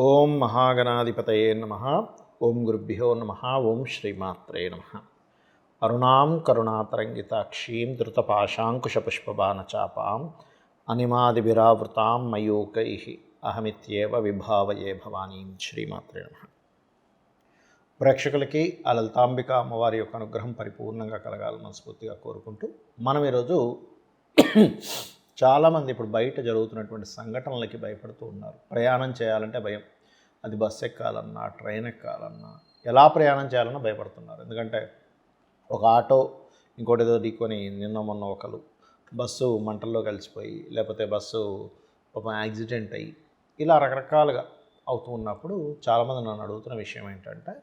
ఓం మహాగణాధిపతయే నమః. ఓం గురుభ్యో నమః. ఓం శ్రీమాత్రే నమః. అరుణాం కరుణాతరంగితాక్షీం ధృతపాశాంకుశపుష్పబాణచాపాం అనిమాదిభిరావృతాం మయూకైః అహమిత్యేవ విభావయే భవానీం. శ్రీమాత్రే నమః. ప్రేక్షకులకి ఆ లలితాంబిక అమ్మవారి యొక్క అనుగ్రహం పరిపూర్ణంగా కలగాలని మనస్ఫూర్తిగా కోరుకుంటూ మనం ఈరోజు చాలామంది ఇప్పుడు బయట జరుగుతున్నటువంటి సంఘటనలకి భయపడుతూ ఉన్నారు. ప్రయాణం చేయాలంటే భయం. అది బస్సు ఎక్కాలన్నా, ట్రైన్ ఎక్కాలన్నా, ఎలా ప్రయాణం చేయాలన్నా భయపడుతున్నారు. ఎందుకంటే ఒక ఆటో ఇంకోటి ఏదో ఢీకొని నిన్న మొన్న ఒకరు బస్సు మంటల్లో కలిసిపోయి, లేకపోతే బస్సు పాపం యాక్సిడెంట్ అయ్యి, ఇలా రకరకాలుగా అవుతూ ఉన్నప్పుడు చాలామంది నన్ను అడుగుతున్న విషయం ఏంటంటే,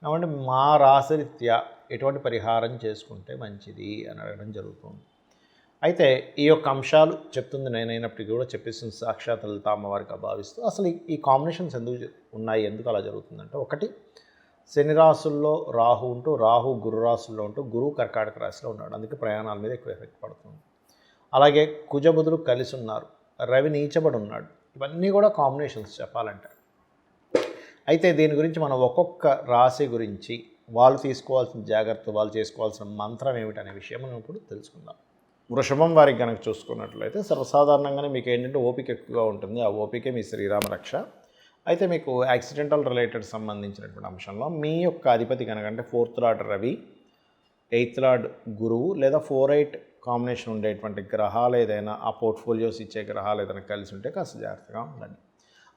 కాబట్టి మా రాశిరీత్యా ఎటువంటి పరిహారం చేసుకుంటే మంచిది అని అడగడం జరుగుతుంది. అయితే ఈ యొక్క అంశాలు చెప్తుంది నేనైనప్పటికీ కూడా చెప్పేసిన సాక్షాత్ లలిత అమ్మవారికి భావిస్తూ అసలు ఈ కాంబినేషన్స్ ఎందుకు ఉన్నాయి, ఎందుకు అలా జరుగుతుందంటే, ఒకటి శని రాశుల్లో రాహు ఉంటూ, రాహు గురు రాశుల్లో ఉంటూ, గురువు కర్కాటక రాశిలో ఉన్నాడు. అందుకే ప్రయాణాల మీద ఎక్కువ ఎఫెక్ట్ పడుతుంది. అలాగే కుజబుధులు కలిసి ఉన్నారు, రవి నీచబడి ఉన్నాడు. ఇవన్నీ కూడా కాంబినేషన్స్ చెప్పాలంటే. అయితే దీని గురించి మనం ఒక్కొక్క రాశి గురించి వాళ్ళు తీసుకోవాల్సిన జాగ్రత్త, వాళ్ళు చేసుకోవాల్సిన మంత్రం ఏమిటనే విషయం మనం ఇప్పుడు తెలుసుకుందాం. వృషభం వారికి కనుక చూసుకున్నట్లయితే సర్వసాధారణంగానే మీకు ఏంటంటే ఓపిక ఎక్కువగా ఉంటుంది. ఆ ఓపికే మీ శ్రీరామ రక్ష. అయితే మీకు యాక్సిడెంటల్ రిలేటెడ్ సంబంధించినటువంటి అంశంలో మీ యొక్క అధిపతి కనుకంటే 4th lord Ravi, 8th lord గురువు లేదా 4-8 కాంబినేషన్ ఉండేటువంటి గ్రహాలు ఏదైనా, ఆ పోర్ట్ఫోలియోస్ ఇచ్చే గ్రహాలు ఏదైనా కలిసి ఉంటే కాస్త జాగ్రత్తగా ఉండండి.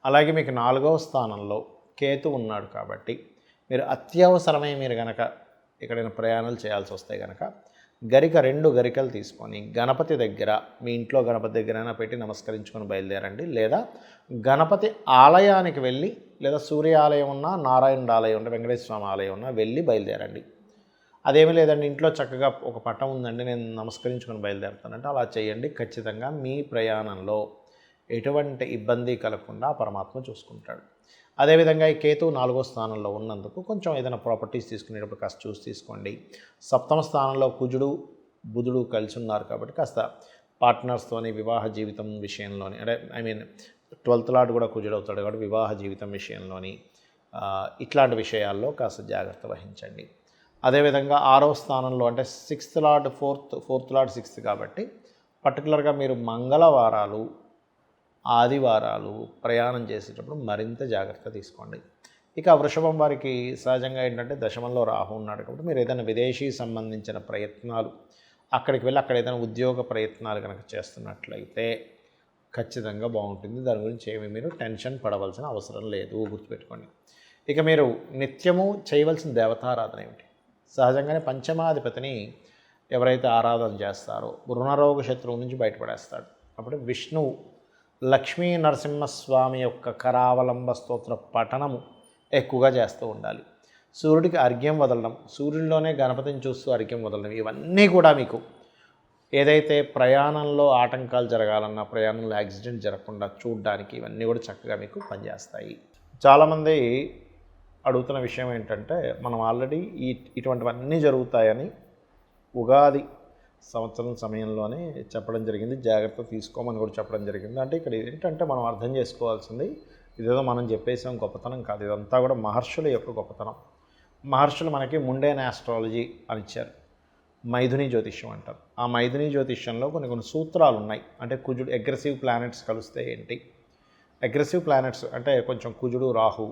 అలాగే మీకు 4వ స్థానంలో కేతు ఉన్నాడు కాబట్టి మీరు అత్యవసరమే మీరు కనుక ఎక్కడైనా ప్రయాణాలు చేయాల్సి వస్తే కనుక 2 గరికలు తీసుకొని గణపతి దగ్గర, మీ ఇంట్లో గణపతి దగ్గరైనా పెట్టి నమస్కరించుకొని బయలుదేరండి. లేదా గణపతి ఆలయానికి వెళ్ళి, లేదా సూర్య ఆలయం ఉన్నా, నారాయణుడు ఆలయం ఉన్నా, వెంకటేశ్వర స్వామి ఆలయం ఉన్నా వెళ్ళి బయలుదేరండి. అదేమీ లేదండి ఇంట్లో చక్కగా ఒక పటం ఉందండి నేను నమస్కరించుకొని బయలుదేరుతానంటే అలా చేయండి. ఖచ్చితంగా మీ ప్రయాణంలో ఎటువంటి ఇబ్బంది కలగకుండా పరమాత్మ చూసుకుంటాడు. అదేవిధంగా ఈ కేతు 4వ స్థానంలో ఉన్నందుకు కొంచెం ఏదైనా ప్రాపర్టీస్ తీసుకునేటప్పుడు కాస్త చూసి తీసుకోండి. 7వ స్థానంలో కుజుడు బుధుడు కలిసి ఉన్నారు కాబట్టి కాస్త పార్ట్నర్స్తోని వివాహ జీవితం విషయంలోని, అంటే 12th లార్డ్ కూడా కుజుడు అవుతాడు కాబట్టి వివాహ జీవితం విషయంలోని ఇట్లాంటి విషయాల్లో కాస్త జాగ్రత్త వహించండి. అదేవిధంగా 6వ స్థానంలో అంటే 6th lord 4th lord 6th కాబట్టి పర్టికులర్గా మీరు మంగళవారాలు, ఆదివారాలు ప్రయాణం చేసేటప్పుడు మరింత జాగ్రత్త తీసుకోండి. ఇక వృషభం వారికి సహజంగా ఏంటంటే దశమంలో రాహు ఉన్నాడు కాబట్టి మీరు ఏదైనా విదేశీ సంబంధించిన ప్రయత్నాలు, అక్కడికి వెళ్ళి అక్కడ ఏదైనా ఉద్యోగ ప్రయత్నాలు కనుక చేస్తున్నట్లయితే ఖచ్చితంగా బాగుంటుంది. దాని గురించి ఏమి మీరు టెన్షన్ పడవలసిన అవసరం లేదు, గుర్తుపెట్టుకోండి. ఇక మీరు నిత్యము చేయవలసిన దేవతారాధన ఏమిటి? సహజంగానే పంచమాధిపతిని ఎవరైతే ఆరాధన చేస్తారో రుణరోగ శత్రువు నుంచి బయటపడేస్తాడు. అప్పుడు విష్ణువు, లక్ష్మీ నరసింహస్వామి యొక్క కరావలంబ స్తోత్ర పఠనము ఎక్కువగా చేస్తూ ఉండాలి. సూర్యుడికి అర్ఘ్యం వదలడం, సూర్యుడిలోనే గణపతిని చూస్తూ అర్ఘ్యం వదలడం, ఇవన్నీ కూడా మీకు ఏదైతే ప్రయాణంలో ఆటంకాలు జరగాలన్నా, ప్రయాణంలో యాక్సిడెంట్ జరగకుండా చూడడానికి ఇవన్నీ కూడా చక్కగా మీకు పనిచేస్తాయి. చాలామంది అడుగుతున్న విషయం ఏంటంటే, మనం ఆల్రెడీ ఇటువంటివన్నీ జరుగుతాయని ఉగాది సంవత్సరం సమయంలోనే చెప్పడం జరిగింది. జాగ్రత్త తీసుకోమని కూడా చెప్పడం జరిగింది. అంటే ఇక్కడ ఏంటంటే మనం అర్థం చేసుకోవాల్సింది, ఇదేదో మనం చెప్పేసాం గొప్పతనం కాదు, ఇదంతా కూడా మహర్షుల యొక్క గొప్పతనం. మహర్షులు మనకి ముండేన్ ఆస్ట్రాలజీ అని ఇచ్చారు, మైథుని జ్యోతిష్యం అంటారు. ఆ మైథుని జ్యోతిష్యంలో కొన్ని సూత్రాలు ఉన్నాయి. అంటే కుజుడు అగ్రెసివ్ ప్లానెట్స్ కలిస్తే ఏంటి, అగ్రెసివ్ ప్లానెట్స్ అంటే కొంచెం కుజుడు రాహు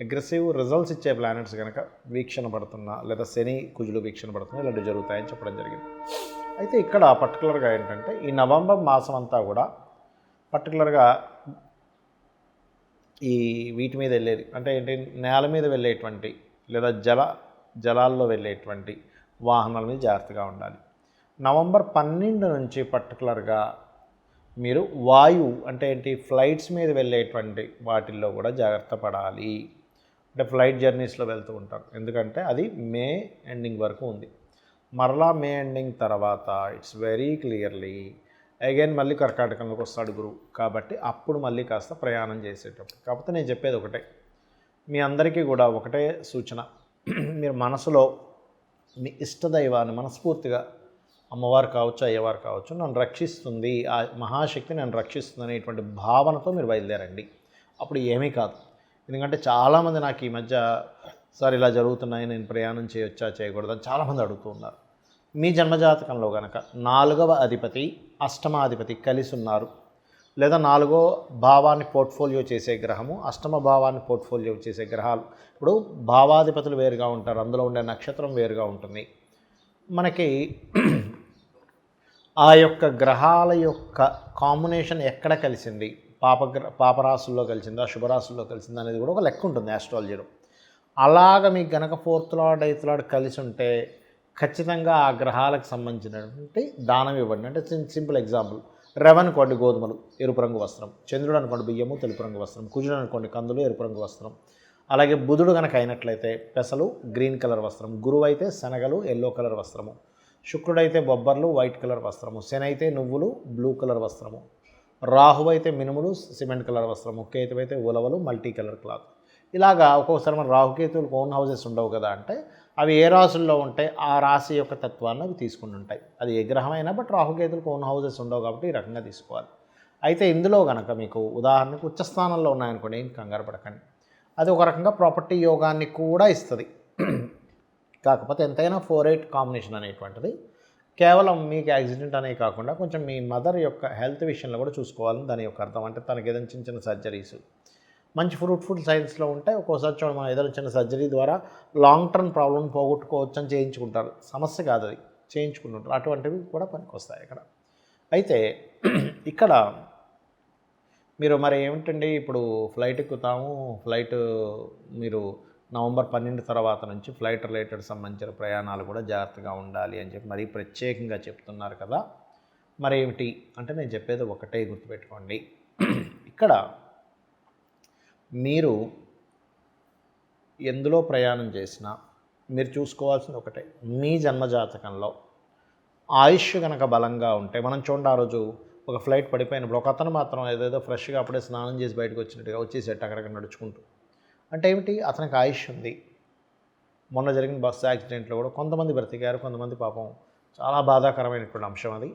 అగ్రెసివ్ రిజల్ట్స్ ఇచ్చే ప్లానెట్స్ కనుక వీక్షణ పడుతున్నా, లేదా శని కుజుడు వీక్షణ పడుతున్నా ఇలాంటివి జరుగుతాయని చెప్పడం జరిగింది. అయితే ఇక్కడ పర్టికులర్గా ఏంటంటే ఈ నవంబర్ మాసం అంతా కూడా పర్టికులర్గా ఈ వీటి మీద వెళ్ళేది అంటే ఏంటి, నేల మీద వెళ్ళేటువంటి లేదా జలాల్లో వెళ్ళేటువంటి వాహనాల మీద జాగ్రత్తగా ఉండాలి. నవంబర్ 12 నుంచి పర్టికులర్గా మీరు వాయువు అంటే ఏంటి, ఫ్లైట్స్ మీద వెళ్ళేటువంటి వాటిల్లో కూడా జాగ్రత్త పడాలి. అంటే ఫ్లైట్ జర్నీస్లో వెళ్తూ ఉంటారు, ఎందుకంటే అది మే ఎండింగ్ వరకు ఉంది. మరలా మే ఎండింగ్ తర్వాత ఇట్స్ వెరీ క్లియర్లీ అగైన్ మళ్ళీ కర్కాటకంలోకి వస్తాడు గురువు. కాబట్టి అప్పుడు మళ్ళీ కాస్త ప్రయాణం చేసేటప్పుడు. కాకపోతే నేను చెప్పేది ఒకటే, మీ అందరికీ కూడా ఒకటే సూచన, మీరు మనసులో మీ ఇష్టదైవాన్ని మనస్ఫూర్తిగా అమ్మవారు కావచ్చు, అయ్యవారు కావచ్చు, నన్ను రక్షిస్తుంది, ఆ మహాశక్తి నన్ను రక్షిస్తుంది అనేటువంటి భావనతో మీరు బయలుదేరండి. అప్పుడు ఏమీ కాదు. ఎందుకంటే చాలామంది నాకు ఈ మధ్య సార్ ఇలా జరుగుతున్నాయి, నేను ప్రయాణం చేయొచ్చా చేయకూడదని చాలామంది అడుగుతూ ఉన్నారు. మీ జన్మజాతకంలో కనుక 4వ అధిపతి 8వ అధిపతి కలిసి ఉన్నారు, లేదా 4వ భావాన్ని పోర్ట్ఫోలియో చేసే గ్రహము 8వ భావాన్ని పోర్ట్ఫోలియో చేసే గ్రహాలు, ఇప్పుడు భావాధిపతులు వేరుగా ఉంటారు, అందులో ఉండే నక్షత్రం వేరుగా ఉంటుంది. మనకి ఆ యొక్క గ్రహాల యొక్క కాంబినేషన్ ఎక్కడ కలిసింది, పాపరాశుల్లో కలిసిందా శుభరాశుల్లో కలిసిందా అనేది కూడా ఒక లెక్క ఉంటుంది ఆస్ట్రాలజీలో. అలాగ మీకు గనక 4th లార్డ్ 8th లార్డ్ కలిసి ఉంటే ఖచ్చితంగా ఆ గ్రహాలకు సంబంధించినటువంటి దానం ఇవ్వండి. అంటే సింపుల్ ఎగ్జాంపుల్, రవి అనుకోండి గోధుమలు ఎరుపు రంగు వస్త్రం, చంద్రుడు అనుకోండి బియ్యము తెలుపు రంగు వస్త్రం, కుజుడు అనుకోండి కందులు ఎరుపు రంగు వస్త్రం, అలాగే బుధుడు కనుక అయినట్లయితే పెసలు గ్రీన్ కలర్ వస్త్రం, గురువు అయితే శనగలు ఎల్లో కలర్ వస్త్రము, శుక్రుడైతే బొబ్బర్లు వైట్ కలర్ వస్త్రము, శని అయితే నువ్వులు బ్లూ కలర్ వస్త్రము, రాహు అయితే మినుములు సిమెంట్ కలర్ వస్త్రము, కేతు అయితే ఉలవలు మల్టీ కలర్ క్లాత్. ఇలాగా ఒక్కొక్కసారి మన రాహుకేతువులకు ఓన్ హౌసెస్ ఉండవు కదా, అంటే అవి ఏ రాశుల్లో ఉంటే ఆ రాశి యొక్క తత్వాన్ని అవి తీసుకుని ఉంటాయి. అది ఏ గ్రహమైనా బట్ రాహుకేతువులకు ఓన్ హౌసెస్ ఉండవు కాబట్టి ఈ రకంగా తీసుకోవాలి. అయితే ఇందులో కనుక మీకు ఉదాహరణకు ఉచ్చస్థానంలో ఉన్నాయనుకోండి, ఏం కంగారు పడకండి, అది ఒక రకంగా ప్రాపర్టీ యోగాన్ని కూడా ఇస్తుంది. కాకపోతే ఎంతైనా 4-8 కాంబినేషన్ అనేటువంటిది కేవలం మీకు యాక్సిడెంట్ అనే కాకుండా కొంచెం మీ మదర్ యొక్క హెల్త్ విషయంలో కూడా చూసుకోవాలని దాని యొక్క అర్థం. అంటే తనకి ఏదైనా చిన్న చిన్న సర్జరీస్ మంచి ఫ్రూట్ఫుల్ సైన్స్లో ఉంటే ఒక్కోసారి చూడండి, మనం ఏదైనా చిన్న సర్జరీ ద్వారా లాంగ్ టర్మ్ ప్రాబ్లమ్ పోగొట్టుకోవచ్చు అని చేయించుకుంటారు. సమస్య కాదు, అది చేయించుకుంటుంటారు. అటువంటివి కూడా పనికొస్తాయి ఇక్కడ. అయితే ఇక్కడ మీరు మరి ఏమిటండి, ఇప్పుడు ఫ్లైట్ ఎక్కుతాము, ఫ్లైట్ మీరు నవంబర్ 12 తర్వాత నుంచి ఫ్లైట్ రిలేటెడ్ సంబంధించిన ప్రయాణాలు కూడా జాగ్రత్తగా ఉండాలి అని చెప్పి మరీ ప్రత్యేకంగా చెప్తున్నారు కదా. మరి ఏమిటి అంటే నేను చెప్పేది ఒకటే గుర్తుపెట్టుకోండి. ఇక్కడ మీరు ఎందులో ప్రయాణం చేసినా మీరు చూసుకోవాల్సింది ఒకటే, మీ జన్మజాతకంలో ఆయుష్ కనుక బలంగా ఉంటే, మనం చూడండి ఆ రోజు ఒక ఫ్లైట్ పడిపోయినప్పుడు ఒక అతను మాత్రం ఏదేదో ఫ్రెష్గా అప్పుడే స్నానం చేసి బయటకు వచ్చినట్టుగా వచ్చేసేట అక్కడికి నడుచుకుంటూ. అంటే ఏమిటి, అతనికి ఆయుష్ ఉంది. మొన్న జరిగిన బస్సు యాక్సిడెంట్లో కూడా కొంతమంది బ్రతికారు, కొంతమంది పాపం చాలా బాధాకరమైనటువంటి అంశం, అది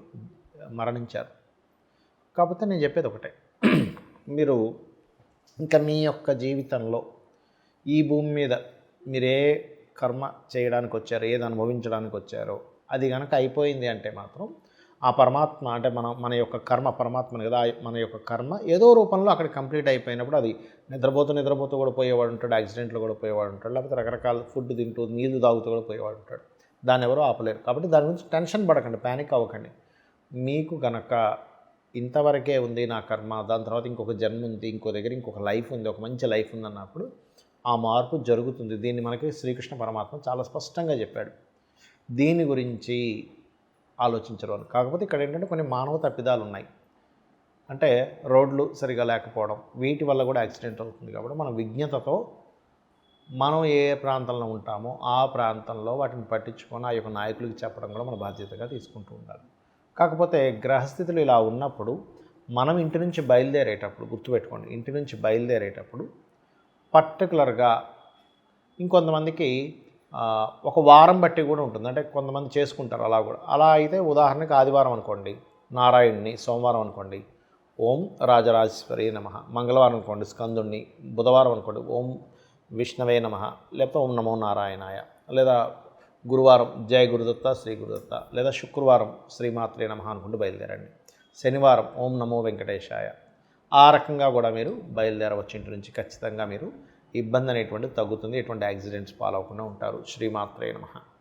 మరణించారు. కాకపోతే నేను చెప్పేది ఒకటే, మీరు ఇంకా మీ యొక్క జీవితంలో ఈ భూమి మీద మీరే కర్మ చేయడానికి వచ్చారో, ఏది అనుభవించడానికి వచ్చారో అది కనుక అయిపోయింది అంటే మాత్రం ఆ పరమాత్మ, అంటే మన యొక్క కర్మ పరమాత్మని కదా, మన యొక్క కర్మ ఏదో రూపంలో అక్కడ కంప్లీట్ అయిపోయినప్పుడు అది నిద్రపోతూ కూడా పోయేవాడు ఉంటాడు, యాక్సిడెంట్లో కూడా పోయేవాడు ఉంటాడు, లేకపోతే రకరకాల ఫుడ్ తింటూ నీళ్లు తాగుతూ కూడా పోయేవాడు ఉంటాడు. దాన్ని ఎవరో ఆపలేరు. కాబట్టి దాని గురించి టెన్షన్ పడకండి, ప్యానిక్ అవ్వకండి. మీకు కనుక ఇంతవరకే ఉంది నా కర్మ, దాని తర్వాత ఇంకొక జన్మ ఉంది, ఇంకో దగ్గర ఇంకొక లైఫ్ ఉంది, ఒక మంచి లైఫ్ ఉంది అన్నప్పుడు ఆ మార్పు జరుగుతుంది. దీన్ని మనకి శ్రీకృష్ణ పరమాత్మ చాలా స్పష్టంగా చెప్పాడు. దీని గురించి ఆలోచించరు అని. కాకపోతే ఇక్కడ ఏంటంటే కొన్ని మానవ తప్పిదాలు ఉన్నాయి. అంటే రోడ్లు సరిగా లేకపోవడం, వీటి వల్ల కూడా యాక్సిడెంట్ అవుతుంది. కాబట్టి మన విజ్ఞతతో మనం ఏ ప్రాంతంలో ఉంటామో ఆ ప్రాంతంలో వాటిని పట్టించుకొని ఆ యొక్క నాయకులకి చెప్పడం కూడా మన బాధ్యతగా తీసుకుంటూ ఉండాలి. కాకపోతే గ్రహస్థితులు ఇలా ఉన్నప్పుడు మనం ఇంటి నుంచి బయలుదేరేటప్పుడు గుర్తుపెట్టుకోండి, ఇంటి నుంచి బయలుదేరేటప్పుడు పర్టికులర్గా ఇంకొంతమందికి ఒక వారం బట్టి కూడా ఉంటుంది. అంటే కొంతమంది చేసుకుంటారు అలా కూడా. అలా అయితే ఉదాహరణకి ఆదివారం అనుకోండి నారాయణుని, సోమవారం అనుకోండి ఓం రాజరాజేశ్వరి నమః, మంగళవారం అనుకోండి స్కందుణ్ణి, బుధవారం అనుకోండి ఓం విష్ణవే నమః, లేకపోతే ఓం నమో నారాయణాయ, లేదా గురువారం జయ గురుదత్త శ్రీ గురుదత్త, లేదా శుక్రవారం శ్రీమాత్రే నమః అనుకుంటూ బయలుదేరండి. శనివారం ఓం నమో వెంకటేశాయ. ఆ రకంగా కూడా మీరు బయలుదేరవచ్చు ఇంటి నుంచి. ఖచ్చితంగా మీరు ఇబ్బంది అనేటువంటిది తగ్గుతుంది, ఎటువంటి యాక్సిడెంట్స్ పాలవకుండా ఉంటారు. శ్రీమాత్రే నమః.